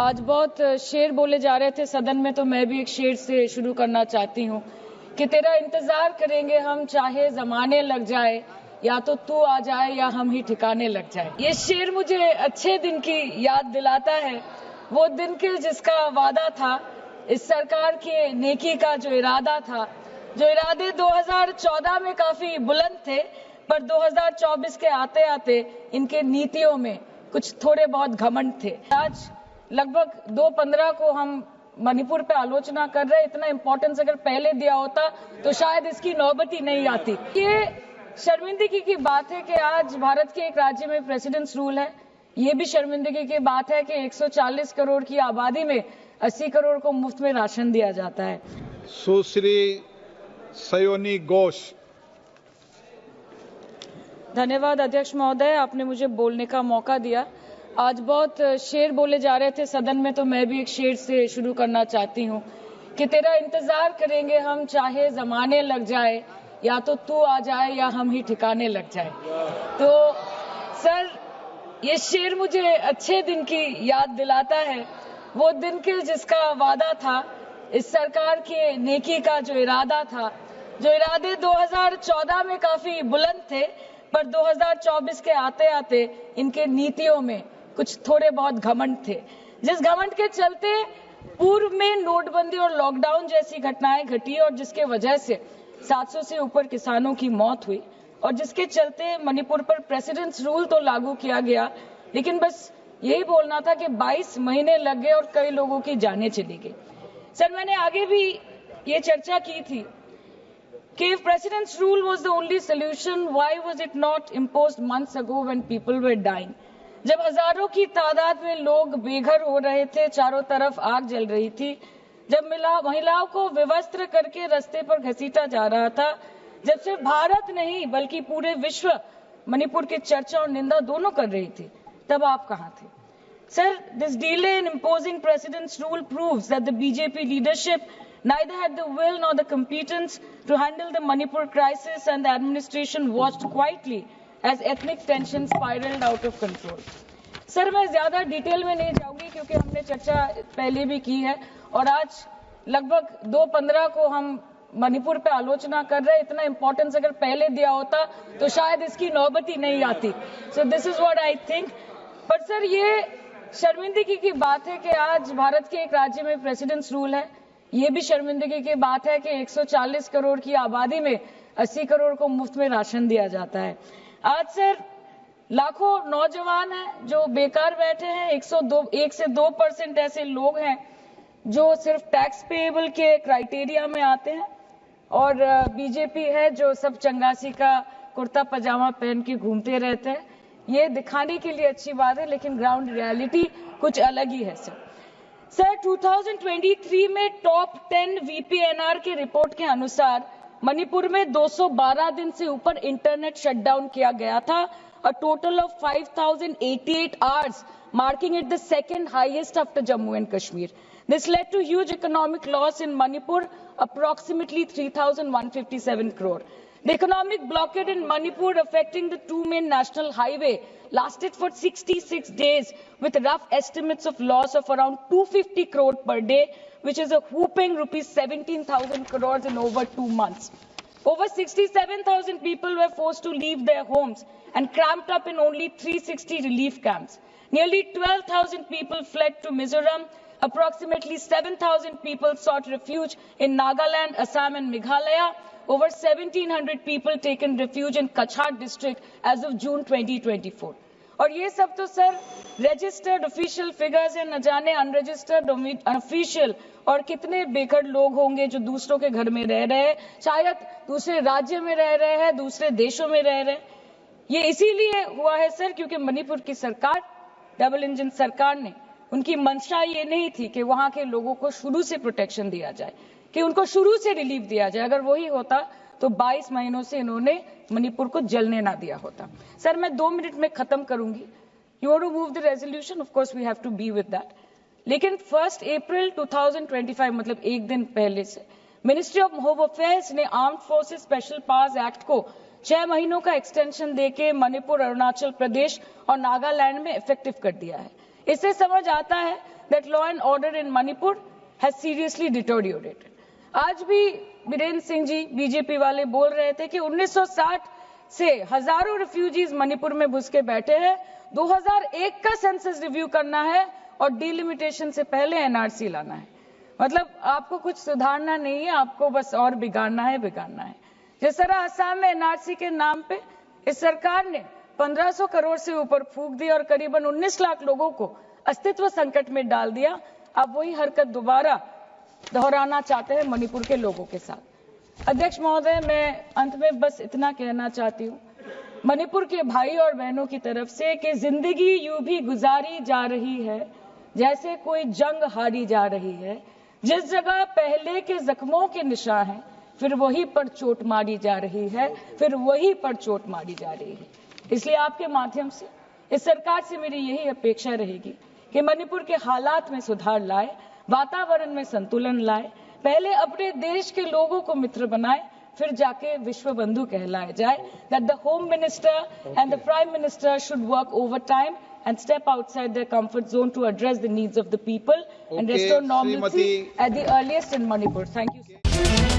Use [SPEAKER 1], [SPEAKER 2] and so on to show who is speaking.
[SPEAKER 1] आज बहुत शेर बोले जा रहे थे सदन में, तो मैं भी एक शेर से शुरू करना चाहती हूँ कि तेरा इंतजार करेंगे हम चाहे जमाने लग जाए, या तो तू आ जाए या हम ही ठिकाने लग जाए। ये शेर मुझे अच्छे दिन की याद दिलाता है, वो दिन के जिसका वादा था, इस सरकार के नेकी का जो इरादा था, जो इरादे 2014 में काफी बुलंद थे, पर 2024 के आते आते इनके नीतियों में कुछ थोड़े बहुत घमंड थे। आज लगभग 2:15 को हम मणिपुर पे आलोचना कर रहे हैं। इतना इंपॉर्टेंस अगर पहले दिया होता तो शायद इसकी नौबत ही नहीं आती। ये शर्मिंदगी की बात है कि आज भारत के एक राज्य में प्रेसिडेंट्स रूल है। ये भी शर्मिंदगी की बात है कि 140 करोड़ की आबादी में 80 करोड़ को मुफ्त में राशन दिया जाता है।
[SPEAKER 2] सुश्री सयोनी घोष।
[SPEAKER 1] धन्यवाद अध्यक्ष महोदय, आपने मुझे बोलने का मौका दिया। आज बहुत शेर बोले जा रहे थे सदन में, तो मैं भी एक शेर से शुरू करना चाहती हूँ कि तेरा इंतजार करेंगे हम चाहे जमाने लग जाए, या तो तू आ जाए या हम ही ठिकाने लग जाए। तो सर, ये शेर मुझे अच्छे दिन की याद दिलाता है, वो दिन के जिसका वादा था, इस सरकार के नेकी का जो इरादा था, जो इरादे 2014 में काफी बुलंद थे, पर 2024 के आते आते इनके नीतियों में कुछ थोड़े बहुत घमंड थे, जिस घमंड के चलते पूर्व में नोटबंदी और लॉकडाउन जैसी घटनाएं घटी और जिसके वजह से 700 से ऊपर किसानों की मौत हुई, और जिसके चलते मणिपुर पर प्रेसिडेंट्स रूल तो लागू किया गया, लेकिन बस यही बोलना था कि 22 महीने लग गए और कई लोगों की जानें चली गई। सर, मैंने आगे भी ये चर्चा की थी कि if president's rule was the only solution, why was it not imposed months ago when people were dying? जब हजारों की तादाद में लोग बेघर हो रहे थे, चारों तरफ आग जल रही थी, जब महिलाओं को विवस्त्र करके रास्ते पर घसीटा जा रहा था, जब सिर्फ भारत नहीं बल्कि पूरे विश्व मणिपुर की चर्चा और निंदा दोनों कर रही थी, तब आप कहां थे? Sir, this delay in imposing president's rule proves that the BJP leadership neither had the will nor the competence to handle the Manipur crisis, and the administration watched quietly as ethnic tensions spiraled out of control. Sir, मैं ज्यादा detail में नहीं जाऊंगी क्योंकि हमने चर्चा पहले भी की है, और आज लगभग 2:15 को हम मणिपुर पे आलोचना कर रहे हैं। इतना इंपॉर्टेंस अगर पहले दिया होता तो शायद इसकी नौबत ही नहीं आती। So this is what I think. पर सर, ये शर्मिंदगी की बात है कि आज भारत के एक राज्य में प्रेसिडेंट्स रूल है। ये भी शर्मिंदगी की बात है कि 140 करोड़ की आबादी में 80 करोड़ को मुफ्त में राशन दिया जाता है। आज सर, लाखों नौजवान हैं जो बेकार बैठे हैं। 1 से 2% ऐसे लोग हैं जो सिर्फ टैक्स पेएबल के क्राइटेरिया में आते हैं, और बीजेपी है जो सब चंगासी का कुर्ता पजामा पहन के घूमते रहते हैं। ये दिखाने के लिए अच्छी बात है, लेकिन ग्राउंड रियलिटी कुछ अलग ही है। सर 2023 में टॉप 10 VPNR के रिपोर्ट के अनुसार मणिपुर में 212 दिन से ऊपर इंटरनेट शटडाउन किया गया था, a total of 5088 hours, marking it the second highest after Jammu and Kashmir. This led to huge economic loss in Manipur, approximately 3,157 crore. The economic blockade in Manipur affecting the two main national highway lasted for 66 days, with rough estimates of loss of around 250 crore per day, which is a whopping rupees 17,000 crores in over 2 months. Over 67,000 people were forced to leave their homes and cramped up in only 360 relief camps. Nearly 12,000 people fled to Mizoram. Approximately 7,000 people sought refuge in Nagaland, Assam and Meghalaya. Over 1,700 people taken refuge in Kachhar district as of June 2024. और ये सब तो sir registered official figures है, न जाने unregistered official और कितने बेघर लोग होंगे जो दूसरों के घर में रह रहे हैं, शायद दूसरे राज्य में रह रहे हैं, दूसरे देशों में रह रहे हैं। ये इसीलिए हुआ है सर क्योंकि मणिपुर की सरकार, डबल इंजन सरकार ने, उनकी मंशा ये नहीं थी कि वहां के लोगों को शुरू से प्रोटेक्शन दिया जाए, कि उनको शुरू से रिलीफ दिया जाए। अगर वही होता तो 22 महीनों से इन्होंने मणिपुर को जलने ना दिया होता। सर, मैं 2 मिनट में खत्म करूंगी। You want to move the resolution, of course we have to be with that, लेकिन 1 अप्रैल 2025 मतलब एक दिन पहले से मिनिस्ट्री ऑफ होम अफेयर्स ने armed forces special powers act को 6 महीनों का एक्सटेंशन देके मणिपुर, अरुणाचल प्रदेश और नागालैंड में इफेक्टिव कर दिया है। इससे समझ आता है that law and order in Manipur has seriously deteriorated. आज भी बीरेन्द्र सिंह जी बीजेपी वाले बोल रहे थे कि 1960 से हजारों रिफ्यूजीज मणिपुर में घुस के बैठे हैं, 2001 का सेंसस रिव्यू करना है और डिलिमिटेशन से पहले एनआरसी लाना है। मतलब आपको कुछ सुधारना नहीं है, आपको बस और बिगाड़ना है। जिस तरह असम में एनआरसी के नाम पे इस सरकार ने 1500 करोड़ से ऊपर फूंक दी और करीबन 19 लाख लोगों को अस्तित्व संकट में डाल दिया, अब वही हरकत दोबारा दोहराना चाहते हैं मणिपुर के लोगों के साथ। अध्यक्ष महोदय, मैं अंत में बस इतना कहना चाहती हूँ मणिपुर के भाई और बहनों की तरफ से कि जिंदगी यूं भी गुजारी जा रही है जैसे कोई जंग हारी जा रही है। जिस जगह पहले के जख्मों के निशान हैं, फिर वहीं पर चोट मारी जा रही है। इसलिए आपके माध्यम से इस सरकार से मेरी यही अपेक्षा रहेगी कि मणिपुर के हालात में सुधार लाए, वातावरण में संतुलन लाए, पहले अपने देश के लोगों को मित्र बनाए, फिर जाके विश्व बंधु कहलाए जाए। That the Home Minister and the Prime Minister should work overtime and step outside their comfort zone to address the needs of the people and restore normalcy at the earliest in Manipur. Thank you.